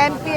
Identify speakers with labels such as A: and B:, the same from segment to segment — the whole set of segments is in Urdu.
A: MP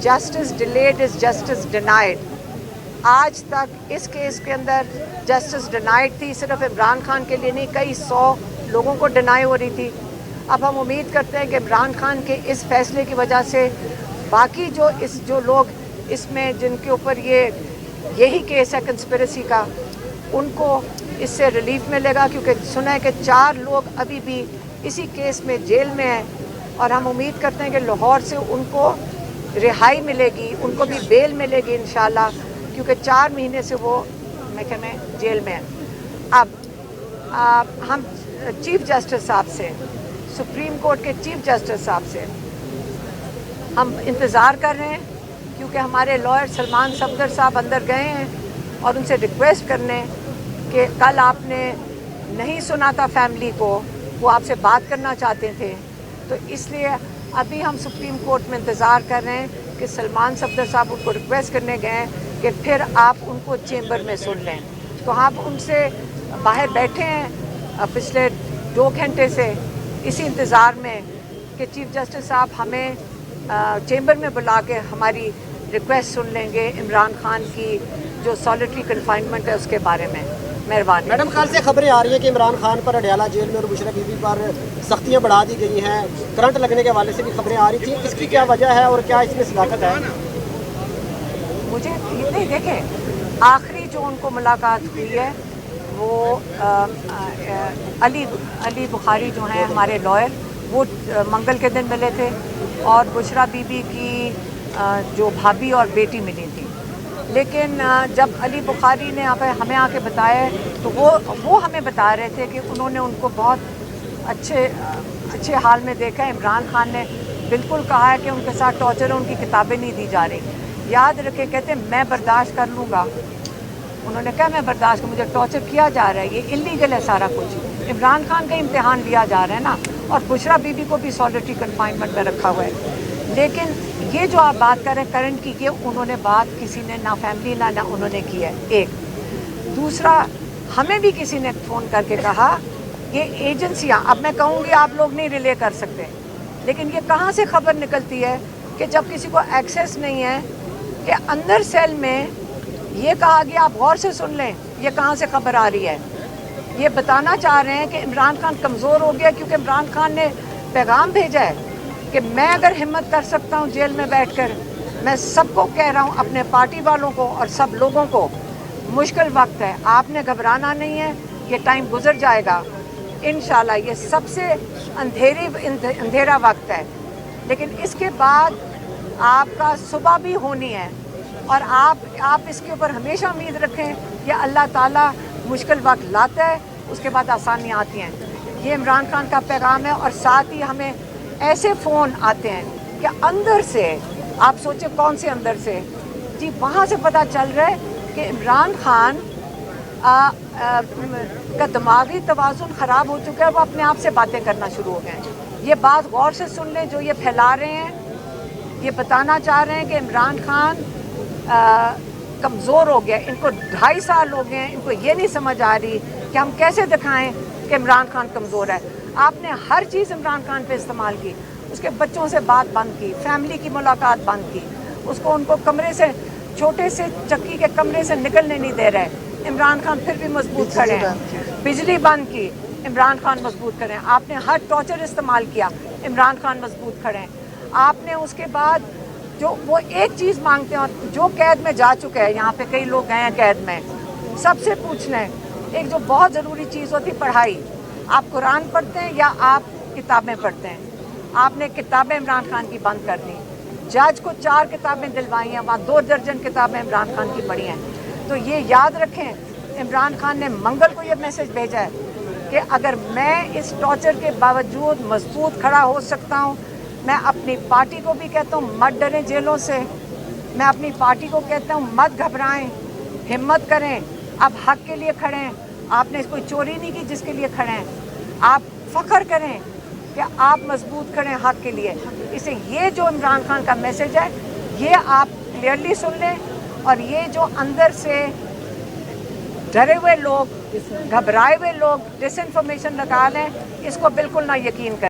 A: justice delayed is justice denied. آج تک اس کیس کے اندر جسٹس ڈینائڈ تھی, صرف عمران خان کے لیے نہیں, کئی 100 لوگوں کو ڈینائی ہو رہی تھی. اب ہم امید کرتے ہیں کہ عمران خان کے اس فیصلے کی وجہ سے باقی جو لوگ اس میں جن کے اوپر یہی کیس ہے کنسپریسی کا, ان کو اس سے ریلیف ملے گا, کیونکہ سنا ہے کہ 4 لوگ ابھی بھی اسی کیس میں جیل میں ہیں, اور ہم امید کرتے ہیں کہ لاہور سے ان کو رہائی ملے گی, ان کو بھی بیل ملے گی انشاءاللہ, کیونکہ 4 مہینے سے وہ میں کہنا جیل میں ہیں. اب ہم چیف جسٹس صاحب سے, سپریم کورٹ کے چیف جسٹس صاحب سے ہم انتظار کر رہے ہیں, کیونکہ ہمارے لائر سلمان صفدر صاحب اندر گئے ہیں اور ان سے ریکویسٹ کرنے کہ کل آپ نے نہیں سنا تھا فیملی کو, وہ آپ سے بات کرنا چاہتے تھے, تو اس لیے ابھی ہم سپریم کورٹ میں انتظار کر رہے ہیں کہ سلمان صفدر صاحب ان کو ریکویسٹ کرنے گئے ہیں کہ پھر آپ ان کو چیمبر میں سن لیں. تو آپ ان سے باہر بیٹھے ہیں پچھلے 2 گھنٹے سے اسی انتظار میں کہ چیف جسٹس صاحب ہمیں چیمبر میں بلا کے ہماری ریکویسٹ سن لیں گے عمران خان کی جو سالیٹری کنفائنمنٹ ہے اس کے بارے میں. مہربانی.
B: میڈم, کل سے خبریں آ رہی ہیں کہ عمران خان پر اڈیالہ جیل میں اور بشرا بی بی پر سختیاں بڑھا دی گئی ہیں, کرنٹ لگنے کے حوالے سے بھی خبریں آ رہی تھیں, اس کی کیا وجہ ہے اور کیا اس میں صداقت ہے؟
A: مجھے نہیں, دیکھیں آخری جو ان کو ملاقات ہوئی ہے وہ علی بخاری جو ہیں ہمارے لائر, وہ منگل کے دن ملے تھے, اور بشرا بی بی کی جو بھابھی اور بیٹی ملی تھی. لیکن جب علی بخاری نے ہمیں آ کے بتایا تو وہ ہمیں بتا رہے تھے کہ انہوں نے ان کو بہت اچھے حال میں دیکھا ہے. عمران خان نے بالکل کہا ہے کہ ان کے ساتھ ٹارچر ہے, ان کی کتابیں نہیں دی جا رہی. یاد رکھے, کہتے ہیں میں برداشت کر لوں گا, انہوں نے کہا میں برداشت, مجھے ٹارچر کیا جا رہا ہے, یہ انلیگل ہے سارا کچھ. عمران خان کا امتحان لیا جا رہا ہے نا, اور بشرا بی بی کو بھی سالیٹری کنفائنمنٹ میں رکھا ہوا ہے. لیکن یہ جو آپ بات کر رہے ہیں کرنٹ کی, یہ انہوں نے بات کسی نے نہ فیملی نہ انہوں نے کی ہے. ایک دوسرا, ہمیں بھی کسی نے فون کر کے کہا یہ ایجنسیاں, اب میں کہوں گی آپ لوگ نہیں ریلے کر سکتے, لیکن یہ کہاں سے خبر نکلتی ہے کہ جب کسی کو ایکسیس نہیں ہے کہ اندر سیل میں یہ کہا گیا, آپ غور سے سن لیں یہ کہاں سے خبر آ رہی ہے. یہ بتانا چاہ رہے ہیں کہ عمران خان کمزور ہو گیا, کیونکہ عمران خان نے پیغام بھیجا ہے کہ میں اگر ہمت کر سکتا ہوں جیل میں بیٹھ کر, میں سب کو کہہ رہا ہوں, اپنے پارٹی والوں کو اور سب لوگوں کو, مشکل وقت ہے, آپ نے گھبرانا نہیں ہے, یہ ٹائم گزر جائے گا انشاءاللہ. یہ سب سے اندھیرا وقت ہے, لیکن اس کے بعد آپ کا صبح بھی ہونی ہے, اور آپ اس کے اوپر ہمیشہ امید رکھیں کہ اللہ تعالیٰ مشکل وقت لاتا ہے, اس کے بعد آسانیاں آتی ہیں. یہ عمران خان کا پیغام ہے. اور ساتھ ہی ہمیں ایسے فون آتے ہیں کہ اندر سے, آپ سوچیں کون سے اندر سے, جی وہاں سے پتہ چل رہا ہے کہ عمران خان کا دماغی توازن خراب ہو چکا ہے, وہ اپنے آپ سے باتیں کرنا شروع ہو گئے ہیں. یہ بات غور سے سن لیں, جو یہ پھیلا رہے ہیں, یہ بتانا چاہ رہے ہیں کہ عمران خان کمزور ہو گیا. ان کو 2.5 سال ہو گئے ہیں, ان کو یہ نہیں سمجھ آ رہی کہ ہم کیسے دکھائیں کہ عمران خان کمزور ہے. آپ نے ہر چیز عمران خان پہ استعمال کی, اس کے بچوں سے بات بند کی, فیملی کی ملاقات بند کی, اس کو ان کو کمرے سے, چھوٹے سے چکی کے کمرے سے نکلنے نہیں دے رہے. عمران خان پھر بھی مضبوط کھڑے ہیں. بجلی بند کی, عمران خان مضبوط کھڑے ہیں. آپ نے ہر ٹارچر استعمال کیا, عمران خان مضبوط کھڑے ہیں. آپ نے اس کے بعد جو وہ ایک چیز مانگتے ہیں, اور جو قید میں جا چکے ہیں, یہاں پہ کئی لوگ گئے ہیں قید میں, سب سے پوچھ لیں, ایک جو بہت ضروری چیز ہوتی پڑھائی, آپ قرآن پڑھتے ہیں یا آپ کتابیں پڑھتے ہیں؟ آپ نے کتابیں عمران خان کی بند کر دی. جج کو 4 کتابیں دلوائی ہیں, وہاں 2 درجن کتابیں عمران خان کی پڑھی ہیں. تو یہ یاد رکھیں, عمران خان نے منگل کو یہ میسج بھیجا ہے کہ اگر میں اس ٹارچر کے باوجود مضبوط کھڑا ہو سکتا ہوں, میں اپنی پارٹی کو بھی کہتا ہوں مت ڈریں جیلوں سے, میں اپنی پارٹی کو کہتا ہوں مت گھبرائیں, ہمت کریں, اب حق کے لیے کھڑے ہیں. آپ نے کوئی چوری نہیں کی جس کے لیے کھڑے ہیں. آپ فخر کریں کہ آپ مضبوط کھڑے ہیں حق کے لیے. اسے یہ جو عمران خان کا میسج ہے, یہ آپ کلیئرلی سن لیں, اور یہ جو اندر سے ڈرے ہوئے لوگ, گھبرائے ہوئے لوگ ڈس انفارمیشن لگا لیں, اس کو بالکل نہ یقین کریں.